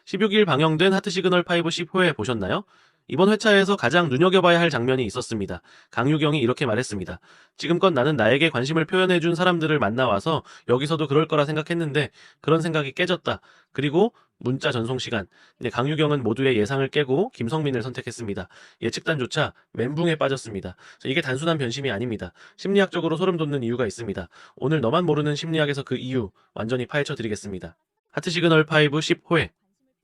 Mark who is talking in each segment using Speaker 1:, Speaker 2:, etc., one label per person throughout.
Speaker 1: 16일 방영된 하트 시그널 5 10회 보셨나요? 이번 회차에서 가장 눈여겨봐야 할 장면이 있었습니다. 강유경이 이렇게 말했습니다. 지금껏 나는 나에게 관심을 표현해준 사람들을 만나와서 여기서도 그럴 거라 생각했는데 그런 생각이 깨졌다. 그리고 문자 전송 시간. 강유경은 모두의 예상을 깨고 김성민을 선택했습니다. 예측단조차 멘붕에 빠졌습니다. 이게 단순한 변심이 아닙니다. 심리학적으로 소름 돋는 이유가 있습니다. 오늘 너만 모르는 심리학에서 그 이유 완전히 파헤쳐 드리겠습니다. 하트 시그널 5 10회.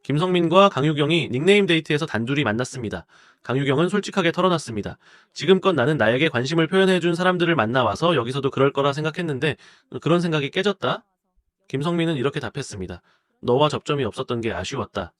Speaker 1: 김성민과 강유경이 닉네임 데이트에서 단둘이 만났습니다. 강유경은 솔직하게 털어놨습니다. 지금껏 나는 나에게 관심을 표현해준 사람들을 만나와서 여기서도 그럴 거라 생각했는데 그런 생각이 깨졌다. 김성민은 이렇게 답했습니다. 너와 접점이 없었던 게 아쉬웠다.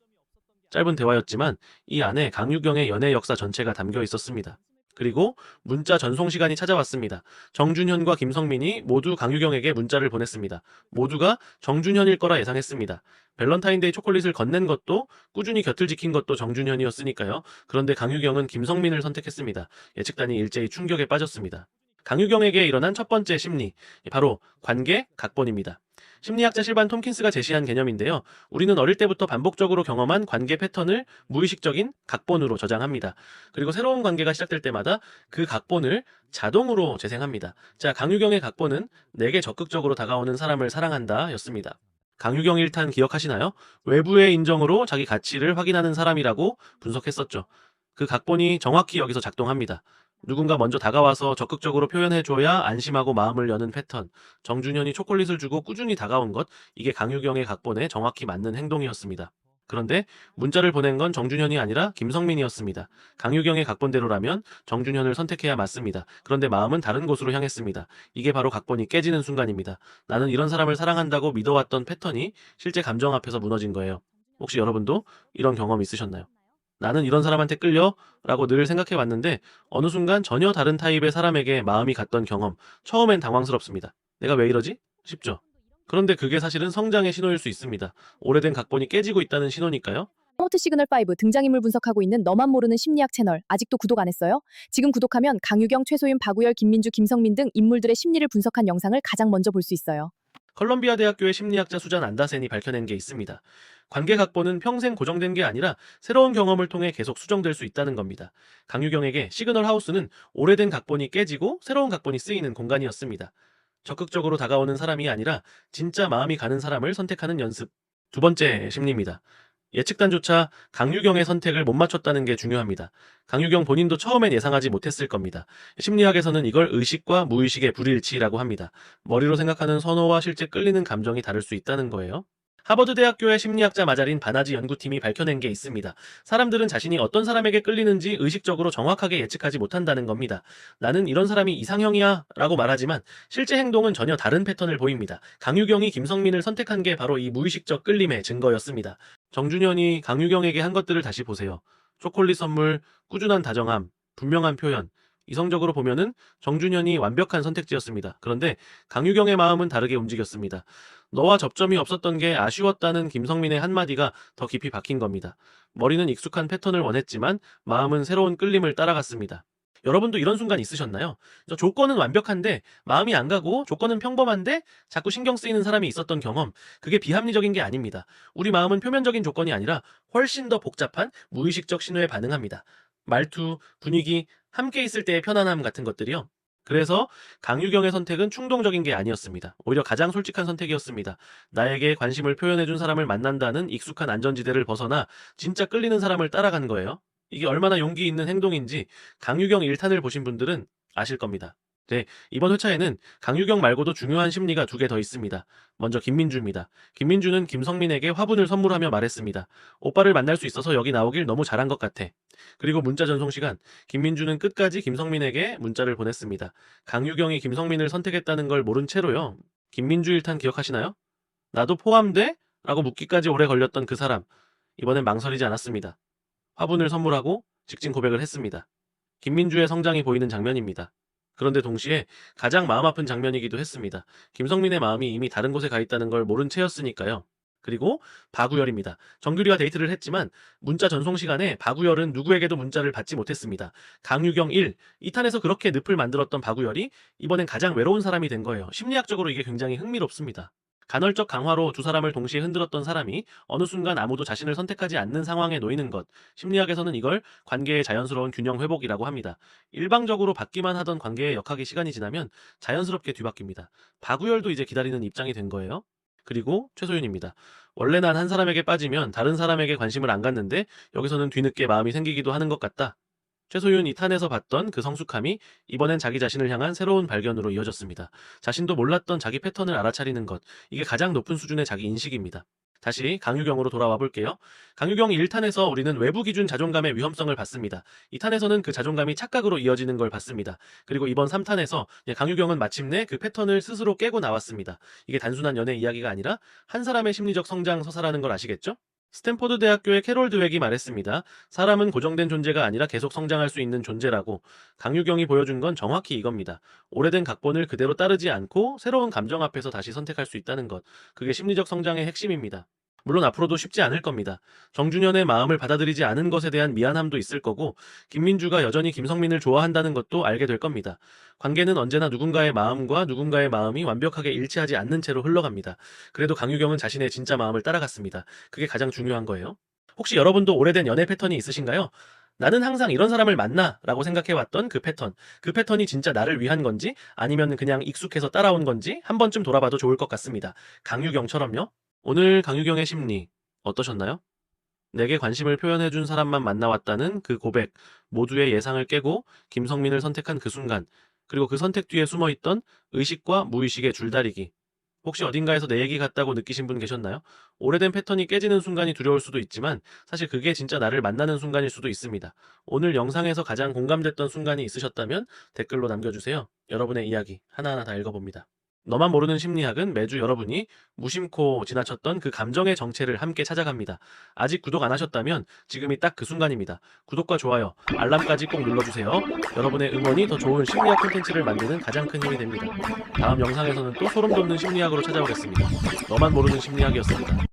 Speaker 1: 짧은 대화였지만 이 안에 강유경의 연애 역사 전체가 담겨 있었습니다. 그리고 문자 전송 시간이 찾아왔습니다. 정준현과 김성민이 모두 강유경에게 문자를 보냈습니다. 모두가 정준현일 거라 예상했습니다. 밸런타인데이 초콜릿을 건넨 것도 꾸준히 곁을 지킨 것도 정준현이었으니까요. 그런데 강유경은 김성민을 선택했습니다. 예측단이 일제히 충격에 빠졌습니다. 강유경에게 일어난 첫 번째 심리, 바로 관계 각본입니다. 심리학자 실반 톰킨스가 제시한 개념인데요. 우리는 어릴 때부터 반복적으로 경험한 관계 패턴을 무의식적인 각본으로 저장합니다. 그리고 새로운 관계가 시작될 때마다 그 각본을 자동으로 재생합니다. 자, 강유경의 각본은 내게 적극적으로 다가오는 사람을 사랑한다 였습니다. 강유경 1탄 기억하시나요? 외부의 인정으로 자기 가치를 확인하는 사람이라고 분석했었죠. 그 각본이 정확히 여기서 작동합니다. 누군가 먼저 다가와서 적극적으로 표현해줘야 안심하고 마음을 여는 패턴. 정준현이 초콜릿을 주고 꾸준히 다가온 것, 이게 강유경의 각본에 정확히 맞는 행동이었습니다. 그런데 문자를 보낸 건 정준현이 아니라 김성민이었습니다. 강유경의 각본대로라면 정준현을 선택해야 맞습니다. 그런데 마음은 다른 곳으로 향했습니다. 이게 바로 각본이 깨지는 순간입니다. 나는 이런 사람을 사랑한다고 믿어왔던 패턴이 실제 감정 앞에서 무너진 거예요. 혹시 여러분도 이런 경험 있으셨나요? 나는 이런 사람한테 끌려? 라고 늘 생각해 왔는데 어느 순간 전혀 다른 타입의 사람에게 마음이 갔던 경험. 처음엔 당황스럽습니다. 내가 왜 이러지? 싶죠. 그런데 그게 사실은 성장의 신호일 수 있습니다. 오래된 각본이 깨지고 있다는 신호니까요.
Speaker 2: 하트 시그널 5 등장인물 분석하고 있는 너만 모르는 심리학 채널 아직도 구독 안 했어요? 지금 구독하면 강유경, 최소윤, 박우열, 김민주, 김성민 등 인물들의 심리를 분석한 영상을 가장 먼저 볼 수 있어요.
Speaker 1: 컬럼비아 대학교의 심리학자 수잔 안다센이 밝혀낸 게 있습니다. 관계 각본은 평생 고정된 게 아니라 새로운 경험을 통해 계속 수정될 수 있다는 겁니다. 강유경에게 시그널 하우스는 오래된 각본이 깨지고 새로운 각본이 쓰이는 공간이었습니다. 적극적으로 다가오는 사람이 아니라 진짜 마음이 가는 사람을 선택하는 연습. 두 번째 심리입니다. 예측단조차 강유경의 선택을 못 맞췄다는 게 중요합니다. 강유경 본인도 처음엔 예상하지 못했을 겁니다. 심리학에서는 이걸 의식과 무의식의 불일치라고 합니다. 머리로 생각하는 선호와 실제 끌리는 감정이 다를 수 있다는 거예요. 하버드 대학교의 심리학자 마자린 바나지 연구팀이 밝혀낸 게 있습니다. 사람들은 자신이 어떤 사람에게 끌리는지 의식적으로 정확하게 예측하지 못한다는 겁니다. 나는 이런 사람이 이상형이야 라고 말하지만 실제 행동은 전혀 다른 패턴을 보입니다. 강유경이 김성민을 선택한 게 바로 이 무의식적 끌림의 증거였습니다. 정준현이 강유경에게 한 것들을 다시 보세요. 초콜릿 선물, 꾸준한 다정함, 분명한 표현. 이성적으로 보면은 정준현이 완벽한 선택지였습니다. 그런데 강유경의 마음은 다르게 움직였습니다. 너와 접점이 없었던 게 아쉬웠다는 김성민의 한마디가 더 깊이 박힌 겁니다. 머리는 익숙한 패턴을 원했지만 마음은 새로운 끌림을 따라갔습니다. 여러분도 이런 순간 있으셨나요? 조건은 완벽한데 마음이 안 가고 조건은 평범한데 자꾸 신경 쓰이는 사람이 있었던 경험. 그게 비합리적인 게 아닙니다. 우리 마음은 표면적인 조건이 아니라 훨씬 더 복잡한 무의식적 신호에 반응합니다. 말투, 분위기, 함께 있을 때의 편안함 같은 것들이요. 그래서 강유경의 선택은 충동적인 게 아니었습니다. 오히려 가장 솔직한 선택이었습니다. 나에게 관심을 표현해준 사람을 만난다는 익숙한 안전지대를 벗어나 진짜 끌리는 사람을 따라간 거예요. 이게 얼마나 용기 있는 행동인지 강유경 1탄을 보신 분들은 아실 겁니다. 네, 이번 회차에는 강유경 말고도 중요한 심리가 두 개 더 있습니다. 먼저 김민주입니다. 김민주는 김성민에게 화분을 선물하며 말했습니다. 오빠를 만날 수 있어서 여기 나오길 너무 잘한 것 같아. 그리고 문자 전송 시간, 김민주는 끝까지 김성민에게 문자를 보냈습니다. 강유경이 김성민을 선택했다는 걸 모른 채로요. 김민주 1탄 기억하시나요? 나도 포함돼? 라고 묻기까지 오래 걸렸던 그 사람. 이번엔 망설이지 않았습니다. 화분을 선물하고 직진 고백을 했습니다. 김민주의 성장이 보이는 장면입니다. 그런데 동시에 가장 마음 아픈 장면이기도 했습니다. 김성민의 마음이 이미 다른 곳에 가 있다는 걸 모른 채였으니까요. 그리고 박우열입니다. 정규리와 데이트를 했지만 문자 전송 시간에 박우열은 누구에게도 문자를 받지 못했습니다. 강유경 1, 2탄에서 그렇게 늪을 만들었던 박우열이 이번엔 가장 외로운 사람이 된 거예요. 심리학적으로 이게 굉장히 흥미롭습니다. 간헐적 강화로 두 사람을 동시에 흔들었던 사람이 어느 순간 아무도 자신을 선택하지 않는 상황에 놓이는 것. 심리학에서는 이걸 관계의 자연스러운 균형 회복이라고 합니다. 일방적으로 받기만 하던 관계의 역학이 시간이 지나면 자연스럽게 뒤바뀝니다. 박우열도 이제 기다리는 입장이 된 거예요. 그리고 최소윤입니다. 원래 난 한 사람에게 빠지면 다른 사람에게 관심을 안 갖는데 여기서는 뒤늦게 마음이 생기기도 하는 것 같다. 최소윤 2탄에서 봤던 그 성숙함이 이번엔 자기 자신을 향한 새로운 발견으로 이어졌습니다. 자신도 몰랐던 자기 패턴을 알아차리는 것, 이게 가장 높은 수준의 자기 인식입니다. 다시 강유경으로 돌아와 볼게요. 강유경 1탄에서 우리는 외부 기준 자존감의 위험성을 봤습니다. 2탄에서는 그 자존감이 착각으로 이어지는 걸 봤습니다. 그리고 이번 3탄에서 강유경은 마침내 그 패턴을 스스로 깨고 나왔습니다. 이게 단순한 연애 이야기가 아니라 한 사람의 심리적 성장 서사라는 걸 아시겠죠? 스탠포드 대학교의 캐롤 드웩이 말했습니다. 사람은 고정된 존재가 아니라 계속 성장할 수 있는 존재라고. 강유경이 보여준 건 정확히 이겁니다. 오래된 각본을 그대로 따르지 않고 새로운 감정 앞에서 다시 선택할 수 있다는 것. 그게 심리적 성장의 핵심입니다. 물론 앞으로도 쉽지 않을 겁니다. 정준현의 마음을 받아들이지 않은 것에 대한 미안함도 있을 거고, 김민주가 여전히 김성민을 좋아한다는 것도 알게 될 겁니다. 관계는 언제나 누군가의 마음과 누군가의 마음이 완벽하게 일치하지 않는 채로 흘러갑니다. 그래도 강유경은 자신의 진짜 마음을 따라갔습니다. 그게 가장 중요한 거예요. 혹시 여러분도 오래된 연애 패턴이 있으신가요? 나는 항상 이런 사람을 만나 라고 생각해왔던 그 패턴이 진짜 나를 위한 건지 아니면 그냥 익숙해서 따라온 건지 한 번쯤 돌아봐도 좋을 것 같습니다. 강유경처럼요. 오늘 강유경의 심리 어떠셨나요? 내게 관심을 표현해준 사람만 만나왔다는 그 고백, 모두의 예상을 깨고 김성민을 선택한 그 순간, 그리고 그 선택 뒤에 숨어있던 의식과 무의식의 줄다리기. 혹시 어딘가에서 내 얘기 같다고 느끼신 분 계셨나요? 오래된 패턴이 깨지는 순간이 두려울 수도 있지만 사실 그게 진짜 나를 만나는 순간일 수도 있습니다. 오늘 영상에서 가장 공감됐던 순간이 있으셨다면 댓글로 남겨주세요. 여러분의 이야기 하나하나 다 읽어봅니다. 너만 모르는 심리학은 매주 여러분이 무심코 지나쳤던 그 감정의 정체를 함께 찾아갑니다. 아직 구독 안 하셨다면 지금이 딱 그 순간입니다. 구독과 좋아요, 알람까지 꼭 눌러주세요. 여러분의 응원이 더 좋은 심리학 콘텐츠를 만드는 가장 큰 힘이 됩니다. 다음 영상에서는 또 소름 돋는 심리학으로 찾아오겠습니다. 너만 모르는 심리학이었습니다.